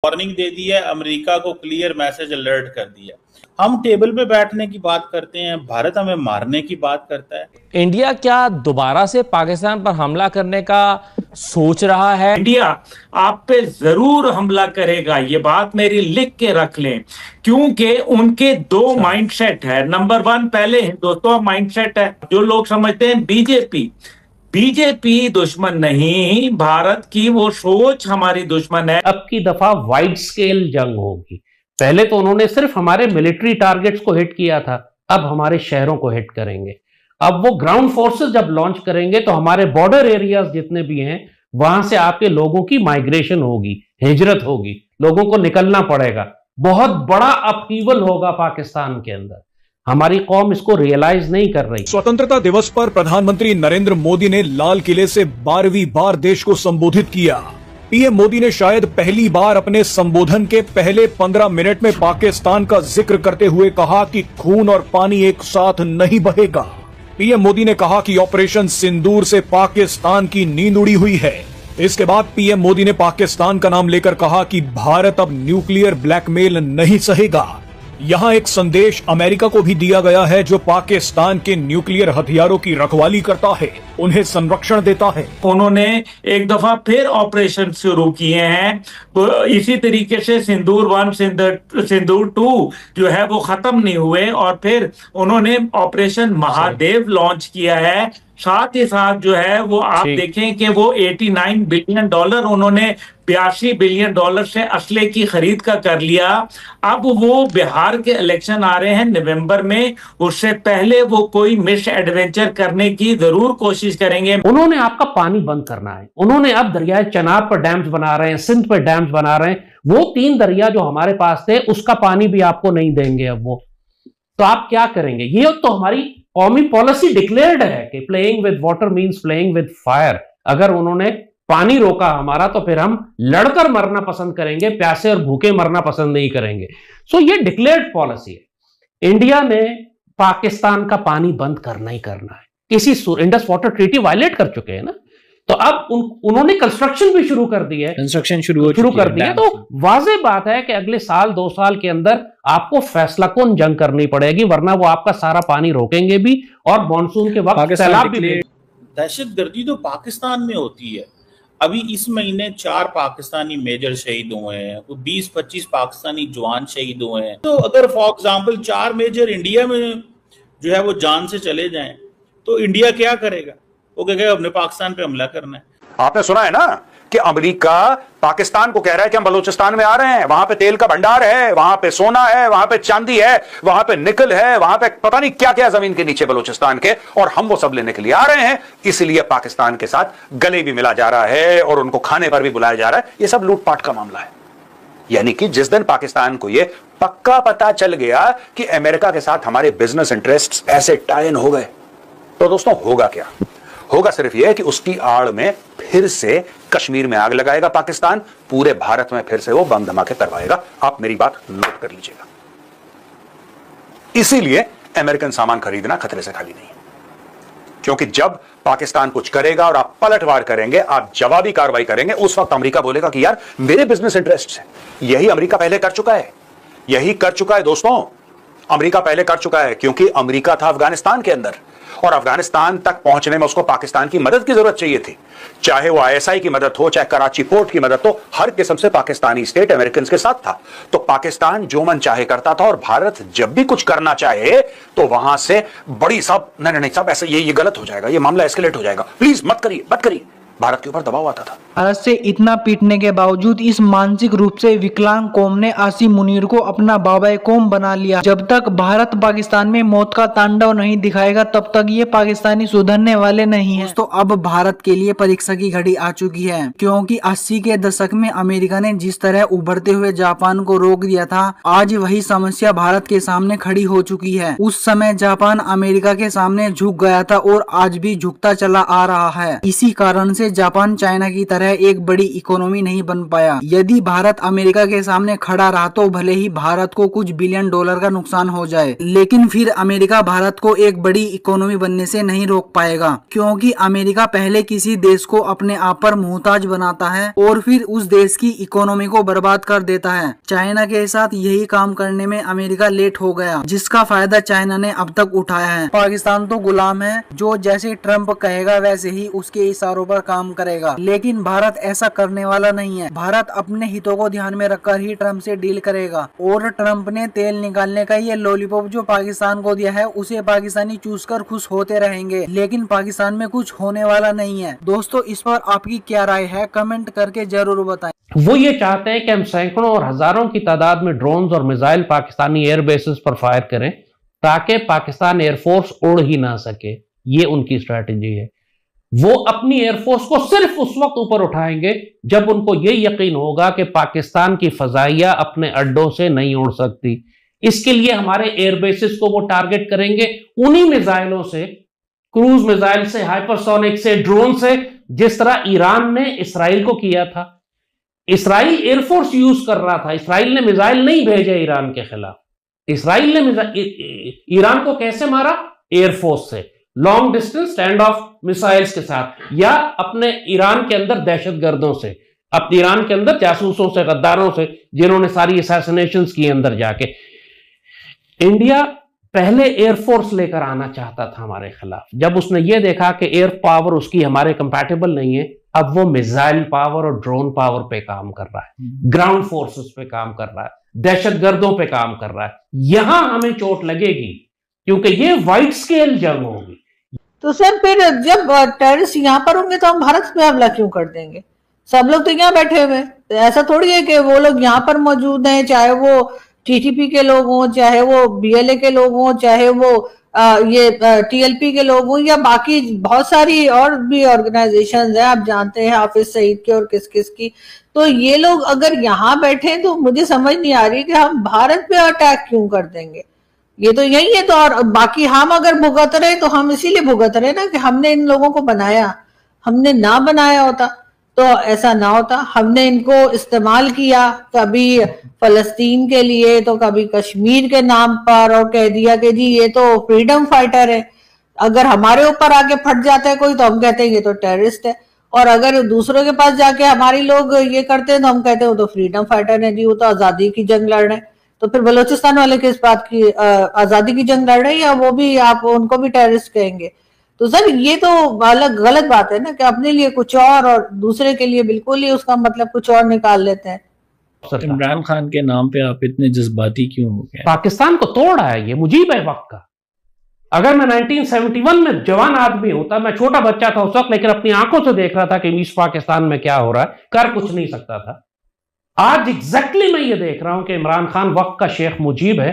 Warning दे दी है, America को clear message alert कर दिया। हम टेबल पे बैठने की बात करते हैं, भारत हमें मारने की बात करता है। इंडिया क्या दोबारा से पाकिस्तान पर हमला करने का सोच रहा है? इंडिया आप पे जरूर हमला करेगा, ये बात मेरी लिख के रख लें, क्योंकि उनके दो माइंडसेट है। नंबर वन, पहले हिंदुत्व माइंडसेट है। जो लोग समझते हैं बीजेपी दुश्मन नहीं, भारत की वो सोच हमारी दुश्मन है। अब की दफा वाइड स्केल जंग होगी। पहले तो उन्होंने सिर्फ हमारे मिलिट्री टारगेट्स को हिट किया था, अब हमारे शहरों को हिट करेंगे। अब वो ग्राउंड फोर्सेस जब लॉन्च करेंगे तो हमारे बॉर्डर एरियाज जितने भी हैं वहां से आपके लोगों की माइग्रेशन होगी, हिजरत होगी, लोगों को निकलना पड़ेगा। बहुत बड़ा अपहीवल होगा पाकिस्तान के अंदर। हमारी कौम इसको रियलाइज नहीं कर रही। स्वतंत्रता दिवस पर प्रधानमंत्री नरेंद्र मोदी ने लाल किले से 12वीं बार देश को संबोधित किया। पीएम मोदी ने शायद पहली बार अपने संबोधन के पहले 15 मिनट में पाकिस्तान का जिक्र करते हुए कहा कि खून और पानी एक साथ नहीं बहेगा। पीएम मोदी ने कहा कि ऑपरेशन सिंदूर से पाकिस्तान की नींद उड़ी हुई है। इसके बाद पीएम मोदी ने पाकिस्तान का नाम लेकर कहा कि भारत अब न्यूक्लियर ब्लैकमेल नहीं सहेगा। यहाँ एक संदेश अमेरिका को भी दिया गया है, जो पाकिस्तान के न्यूक्लियर हथियारों की रखवाली करता है, उन्हें संरक्षण देता है। उन्होंने एक दफा फिर ऑपरेशन शुरू किए हैं, तो इसी तरीके से सिंदूर 1 सिंदूर 2 जो है वो खत्म नहीं हुए, और फिर उन्होंने ऑपरेशन महादेव लॉन्च किया है। साथ ही साथ जो है वो आप देखें कि वो $89 बिलियन उन्होंने $82 बिलियन से असले की खरीद का कर लिया। अब वो बिहार के इलेक्शन आ रहे हैं नवंबर में, उससे पहले वो कोई मिस एडवेंचर करने की जरूर कोशिश करेंगे। उन्होंने आपका पानी बंद करना है। उन्होंने अब दरियाए चनाब पर डैम्स बना रहे हैं, सिंध पर डैम्स बना रहे हैं। वो 3 दरिया जो हमारे पास थे उसका पानी भी आपको नहीं देंगे अब वो। तो आप क्या करेंगे? ये तो हमारी कौमी पॉलिसी डिक्लेयर्ड है कि playing with water means playing with fire. अगर उन्होंने पानी रोका हमारा तो फिर हम लड़कर मरना पसंद करेंगे, प्यासे और भूखे मरना पसंद नहीं करेंगे। सो ये डिक्लेयर्ड पॉलिसी है। इंडिया ने पाकिस्तान का पानी बंद करना ही करना है। किसी इंडस वाटर ट्रीटी वायलेट कर चुके हैं ना, तो अब उन्होंने कंस्ट्रक्शन भी शुरू कर दी है, कंस्ट्रक्शन शुरू कर दी है। तो वाज़ेह बात है कि अगले साल 2 साल के अंदर आपको फैसला कौन जंग करनी पड़ेगी, वरना वो आपका सारा पानी रोकेंगे भी और मानसून के वक्त सैलाब भी। दहशतगर्दी तो पाकिस्तान में होती है। अभी इस महीने 4 पाकिस्तानी मेजर शहीद हुए हैं, 20-25 पाकिस्तानी जवान शहीद हुए हैं। तो अगर फॉर एग्जाम्पल 4 मेजर इंडिया में जो है वो जान से चले जाएं तो इंडिया क्या करेगा? वो कहेगा हमने पाकिस्तान पे हमला करना है। आपने सुना है ना कि अमेरिका पाकिस्तान को कह रहा है कि हम बलूचिस्तान में आ रहे हैं, वहां पे तेल का भंडार है, वहां पे सोना है, वहां पे चांदी है, वहां पे निकल है, वहां पे पता नहीं क्या क्या जमीन के नीचे बलूचिस्तान के, और हम वो सब लेने के लिए आ रहे हैं। इसलिए पाकिस्तान के साथ गले भी मिला जा रहा है और उनको खाने पर भी बुलाया जा रहा है। ये सब लूटपाट का मामला है। यानी कि जिस दिन पाकिस्तान को ये पक्का पता चल गया कि अमेरिका के साथ हमारे बिजनेस इंटरेस्ट ऐसे टाई इन हो गए, तो दोस्तों होगा क्या? होगा सिर्फ यह कि उसकी आड़ में फिर से कश्मीर में आग लगाएगा पाकिस्तान, पूरे भारत में फिर से वो बम धमाके करवाएगा। आप मेरी बात नोट कर लीजिएगा। इसीलिए अमेरिकन सामान खरीदना खतरे से खाली नहीं है, क्योंकि जब पाकिस्तान कुछ करेगा और आप पलटवार करेंगे, आप जवाबी कार्रवाई करेंगे, उस वक्त अमेरिका बोलेगा कि यार मेरे बिजनेस इंटरेस्ट है। यही अमेरिका पहले कर चुका है, यही कर चुका है दोस्तों। अमेरिका पहले कर चुका है, क्योंकि अमेरिका था अफगानिस्तान के अंदर और अफगानिस्तान तक पहुंचने में उसको पाकिस्तान की मदद की जरूरत चाहिए थी। चाहे वो आईएसआई की मदद हो, चाहे कराची पोर्ट की मदद हो, हर किस्म से पाकिस्तानी स्टेट अमेरिकन के साथ था। तो पाकिस्तान जो मन चाहे करता था, और भारत जब भी कुछ करना चाहे तो वहां से बड़ी साहब नहीं साहब ऐसे ये गलत हो जाएगा, ये मामला एस्केलेट हो जाएगा, प्लीज मत करिए, भारत के ऊपर दबाव आता था। भारत से इतना पीटने के बावजूद इस मानसिक रूप से विकलांग कौम ने आसिम मुनीर को अपना बाबा कौम बना लिया। जब तक भारत पाकिस्तान में मौत का तांडव नहीं दिखाएगा तब तक ये पाकिस्तानी सुधरने वाले नहीं हैं। तो अब भारत के लिए परीक्षा की घड़ी आ चुकी है, क्योंकि 80 के दशक में अमेरिका ने जिस तरह उभरते हुए जापान को रोक दिया था, आज वही समस्या भारत के सामने खड़ी हो चुकी है। उस समय जापान अमेरिका के सामने झुक गया था और आज भी झुकता चला आ रहा है। इसी कारण से जापान चाइना की तरह एक बड़ी इकोनॉमी नहीं बन पाया। यदि भारत अमेरिका के सामने खड़ा रहा तो भले ही भारत को कुछ बिलियन डॉलर का नुकसान हो जाए, लेकिन फिर अमेरिका भारत को एक बड़ी इकोनॉमी बनने से नहीं रोक पाएगा, क्योंकि अमेरिका पहले किसी देश को अपने आप पर मोहताज बनाता है और फिर उस देश की इकोनॉमी को बर्बाद कर देता है। चाइना के साथ यही काम करने में अमेरिका लेट हो गया, जिसका फायदा चाइना ने अब तक उठाया है। पाकिस्तान तो गुलाम है, जो जैसे ट्रंप कहेगा वैसे ही उसके इशारों पर काम करेगा, लेकिन भारत ऐसा करने वाला नहीं है। भारत अपने हितों को ध्यान में रखकर ही ट्रंप से डील करेगा और ट्रंप ने तेल निकालने का ये लॉलीपॉप जो पाकिस्तान को दिया है उसे पाकिस्तानी चूस कर खुश होते रहेंगे, लेकिन पाकिस्तान में कुछ होने वाला नहीं है। दोस्तों, इस पर आपकी क्या राय है, कमेंट करके जरूर बताएं। वो ये चाहते हैं कि हम सैकड़ों और हजारों की तादाद में ड्रोन्स और मिसाइल पाकिस्तानी एयर बेसिस पर फायर करें ताकि पाकिस्तान एयरफोर्स उड़ ही ना सके। ये उनकी स्ट्रैटेजी है। वो अपनी एयरफोर्स को सिर्फ उस वक्त ऊपर उठाएंगे जब उनको ये यकीन होगा कि पाकिस्तान की फजाइया अपने अड्डों से नहीं उड़ सकती। इसके लिए हमारे एयरबेसिस को वो टारगेट करेंगे उन्हीं मिसाइलों से, क्रूज मिसाइल से, हाइपरसोनिक से, ड्रोन से, जिस तरह ईरान ने इसराइल को किया था। इसराइल एयरफोर्स यूज कर रहा था, इसराइल ने मिसाइल नहीं भेजे ईरान के खिलाफ। इसराइल ने ईरान को कैसे मारा? एयरफोर्स से, long distance stand of missiles के साथ, या अपने ईरान के अंदर दहशतगर्दों से, अपने ईरान के अंदर जासूसों से, गद्दारों से, जिन्होंने सारी असैसिनेशंस की अंदर जाके। इंडिया पहले एयरफोर्स लेकर आना चाहता था हमारे खिलाफ। जब उसने ये देखा कि एयर पावर उसकी हमारे कंपैटिबल नहीं है, अब वो मिसाइल पावर और ड्रोन पावर पे काम कर रहा है, ग्राउंड फोर्सेस पे काम कर रहा है, दहशतगर्दों पे काम कर रहा है। यहां हमें चोट लगेगी क्योंकि ये वाइड स्केल जंग होगी। तो सर फिर जब टेररिस्ट यहाँ पर होंगे तो हम भारत पे हमला क्यों कर देंगे? सब लोग तो यहाँ बैठे हुए हैं, ऐसा थोड़ी है कि वो लोग यहाँ पर मौजूद हैं, चाहे वो टीटीपी के लोग हों, चाहे वो बीएलए के लोग हों, चाहे वो ये टीएलपी के लोग हों, या बाकी बहुत सारी और भी ऑर्गेनाइजेशंस हैं, आप जानते हैं हाफिज सईद की और किस किस की। तो ये लोग अगर यहाँ बैठे तो मुझे समझ नहीं आ रही कि हम भारत पे अटैक क्यों कर देंगे। ये तो यही है। तो और बाकी हम अगर भुगत रहे तो हम इसीलिए भुगत रहे ना कि हमने इन लोगों को बनाया। हमने ना बनाया होता तो ऐसा ना होता। हमने इनको इस्तेमाल किया, कभी फलस्तीन के लिए तो कभी कश्मीर के नाम पर, और कह दिया कि जी ये तो फ्रीडम फाइटर है। अगर हमारे ऊपर आके फट जाता है कोई तो हम कहते हैं ये तो टेररिस्ट है, और अगर दूसरों के पास जाके हमारे लोग ये करते हैं तो हम कहते हैं वो तो फ्रीडम फाइटर है जी, वो तो आजादी की जंग लड़ रहे हैं। तो फिर बलोचिस्तान वाले किस बात की आजादी की जंग लड़ रहे हैं, या वो भी आप उनको भी टेररिस्ट कहेंगे? तो सर ये तो अलग गलत बात है ना कि अपने लिए कुछ और दूसरे के लिए बिल्कुल ही उसका मतलब कुछ और निकाल लेते हैं। इमरान खान के नाम पे आप इतने जज्बाती क्यों हो गए? पाकिस्तान को तोड़ा है ये मुजीब है वक्त का। अगर मैं 1971 में जवान आदमी होता, मैं छोटा बच्चा था उस वक्त, लेकिन अपनी आंखों से देख रहा था कि ईस्ट पाकिस्तान में क्या हो रहा है, कर कुछ नहीं सकता था। आज एग्जैक्टली मैं ये देख रहा हूं कि इमरान खान वक्त का शेख मुजीब है,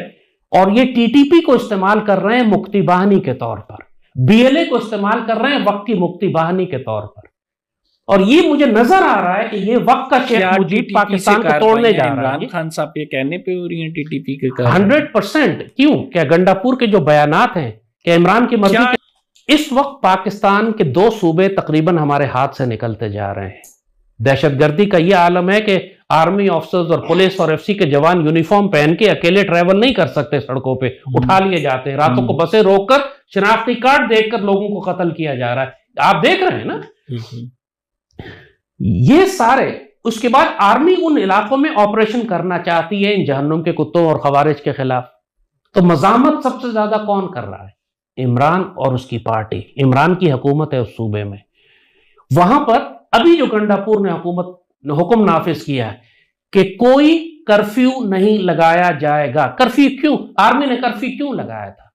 और ये टीटीपी को इस्तेमाल कर रहे हैं मुक्ति बाहिनी के तौर पर, बीएलए को इस्तेमाल कर रहे हैं वक्त की मुक्ति बाहिनी के तौर पर। और ये मुझे नजर आ रहा है कि ये वक्त का शेख मुजीब पाकिस्तान को तोड़ने जा रहा है। इमरान खान साहब ये कहने पे हो रही है टीटीपी के कारण 100%। क्यों? क्या गंडापुर के जो बयानात हैं कि इमरान की मर्जी। इस वक्त पाकिस्तान के 2 सूबे तकरीबन हमारे हाथ से निकलते जा रहे हैं। दहशतगर्दी का यह आलम है कि आर्मी ऑफिसर्स और पुलिस और एफसी के जवान यूनिफॉर्म पहन के अकेले ट्रैवल नहीं कर सकते सड़कों पे, उठा लिए जाते हैं। रातों को बसें रोककर शनाख्ती कार्ड देखकर लोगों को कत्ल किया जा रहा है, आप देख रहे हैं ना। ये सारे, उसके बाद आर्मी उन इलाकों में ऑपरेशन करना चाहती है इन जहन्नुम के कुत्तों और खवारिज के खिलाफ। तो मजामत सबसे ज्यादा कौन कर रहा है? इमरान और उसकी पार्टी। इमरान की हुकूमत है उस सूबे में। वहां पर अभी जो गंडापुर ने हुक्म नाफिज किया है कि कोई कर्फ्यू नहीं लगाया जाएगा। कर्फ्यू क्यों? आर्मी ने कर्फ्यू क्यों लगाया था?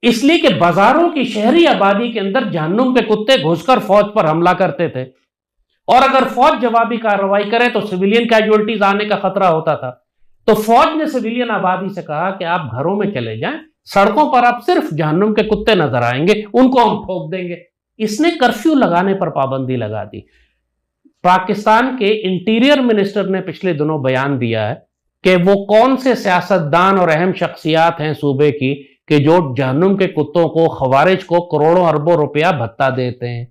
इसलिए कि बाजारों की शहरी आबादी के अंदर जहन्नुम के कुत्ते घुसकर फौज पर हमला करते थे, और अगर फौज जवाबी कार्रवाई करे तो सिविलियन कैजुअल्टीज आने का खतरा होता था। तो फौज ने सिविलियन आबादी से कहा कि आप घरों में चले जाएं, सड़कों पर आप सिर्फ जहन्नुम के कुत्ते नजर आएंगे, उनको हम ठोक देंगे। इसने कर्फ्यू लगाने पर पाबंदी लगा दी। पाकिस्तान के इंटीरियर मिनिस्टर ने पिछले दिनों बयान दिया है कि वो कौन से सियासतदान और अहम शख्सियात हैं सूबे की कि जो जहन्नुम के कुत्तों को, खवारिज को करोड़ों अरबों रुपया भत्ता देते हैं।